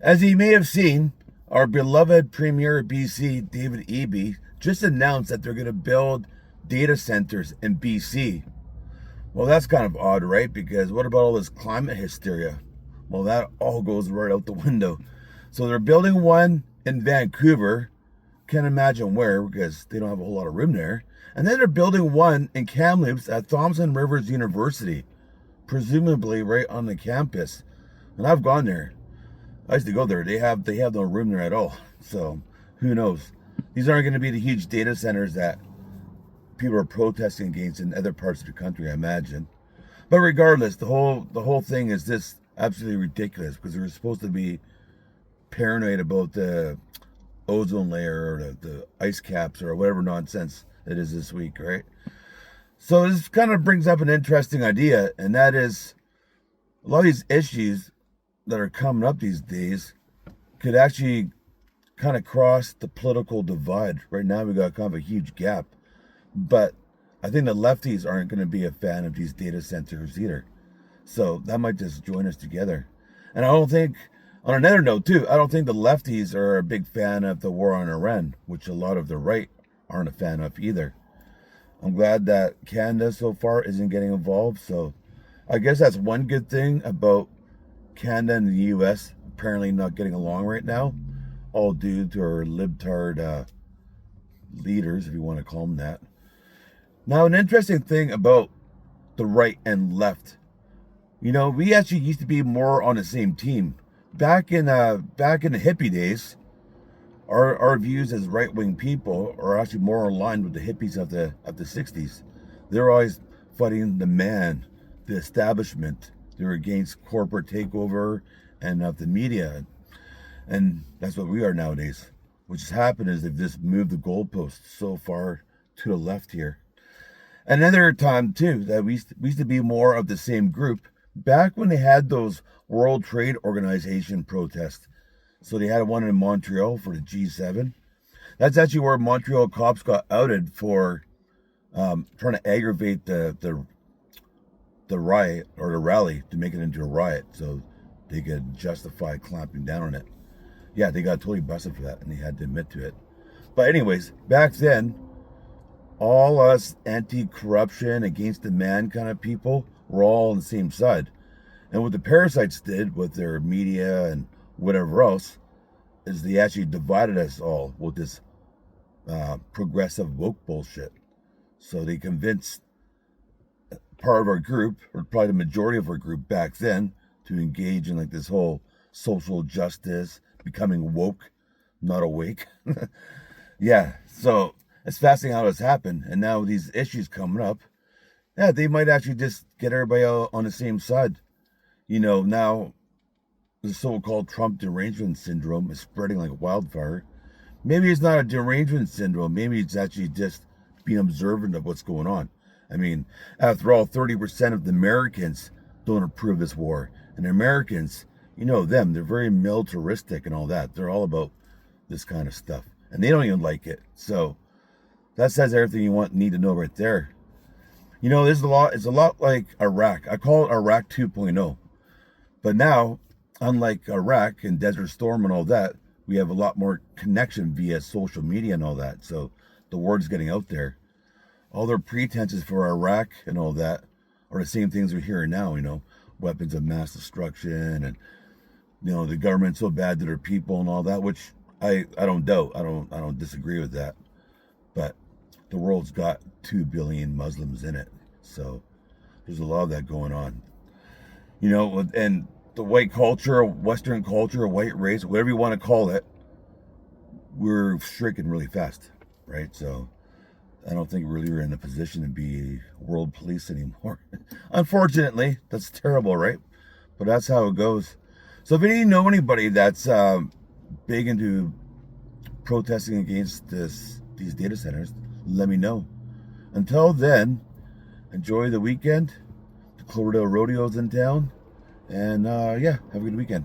As you may have seen, our beloved Premier of BC, David Eby, just announced that they're going to build data centers in BC. Well, that's kind of odd, right? Because what about all this climate hysteria? Well, that all goes right out the window. So they're building one in Vancouver. Can't imagine where because they don't have a whole lot of room there. And then they're building one in Kamloops at Thompson Rivers University, presumably right on the campus. And I've gone there. I used to go there. They have no room there at all. So who knows? These aren't going to be the huge data centers that people are protesting against in other parts of the country, I imagine. But regardless, the whole thing is just absolutely ridiculous because they're supposed to be paranoid about the ozone layer or the ice caps or whatever nonsense it is this week, right? So this kind of brings up an interesting idea, and that is a lot of these issues that are coming up these days could actually kind of cross the political divide. Right now we got kind of a huge gap, but I think the lefties aren't going to be a fan of these data centers either. So that might just join us together. And I don't think, on another note too, I don't think the lefties are a big fan of the war on Iran, which a lot of the right aren't a fan of either. I'm glad that Canada so far isn't getting involved. So I guess that's one good thing about Canada and the US apparently not getting along right now, all due to our libtard leaders, if you want to call them that. Now, an interesting thing about the right and left, we actually used to be more on the same team. Back in the hippie days, our views as right wing people are actually more aligned with the hippies of the 60s. They're always fighting the man, the establishment. They're against corporate takeover and of the media. And that's what we are nowadays. What has happened is they've just moved the goalposts so far to the left here. Another time, too, that we used to be more of the same group back when they had those World Trade Organization protests. So they had one in Montreal for the G7. That's actually where Montreal cops got outed for trying to aggravate the riot or the rally to make it into a riot so they could justify clamping down on it. Yeah, they got totally busted for that and they had to admit to it. But anyways, back then, all us anti-corruption, against the man kind of people were all on the same side. And what the parasites did with their media and whatever else is they actually divided us all with this progressive woke bullshit. So they convinced part of our group, or probably the majority of our group back then, to engage in like this whole social justice, becoming woke, not awake. Yeah, so it's fascinating how this happened. And now with these issues coming up, yeah, they might actually just get everybody on the same side. Now the so-called Trump derangement syndrome is spreading like wildfire. Maybe it's not a derangement syndrome. Maybe it's actually just being observant of what's going on. I mean, after all, 30% of the Americans don't approve this war. And the Americans, them, they're very militaristic and all that. They're all about this kind of stuff. And they don't even like it. So that says everything you need to know right there. It's a lot like Iraq. I call it Iraq 2.0. But now, unlike Iraq and Desert Storm and all that, we have a lot more connection via social media and all that. So the word's getting out there. All their pretenses for Iraq and all that are the same things we're hearing now, weapons of mass destruction and, the government's so bad to their people and all that, which I don't doubt. I don't disagree with that. But the world's got 2 billion Muslims in it. So there's a lot of that going on. And the white culture, Western culture, white race, whatever you want to call it, we're shrinking really fast, right? So I don't think really we're in a position to be world police anymore. Unfortunately, that's terrible, right? But that's how it goes. So if you know anybody that's big into protesting against these data centers, let me know. Until then, enjoy the weekend. The Cloverdale Rodeo's in town. And yeah, have a good weekend.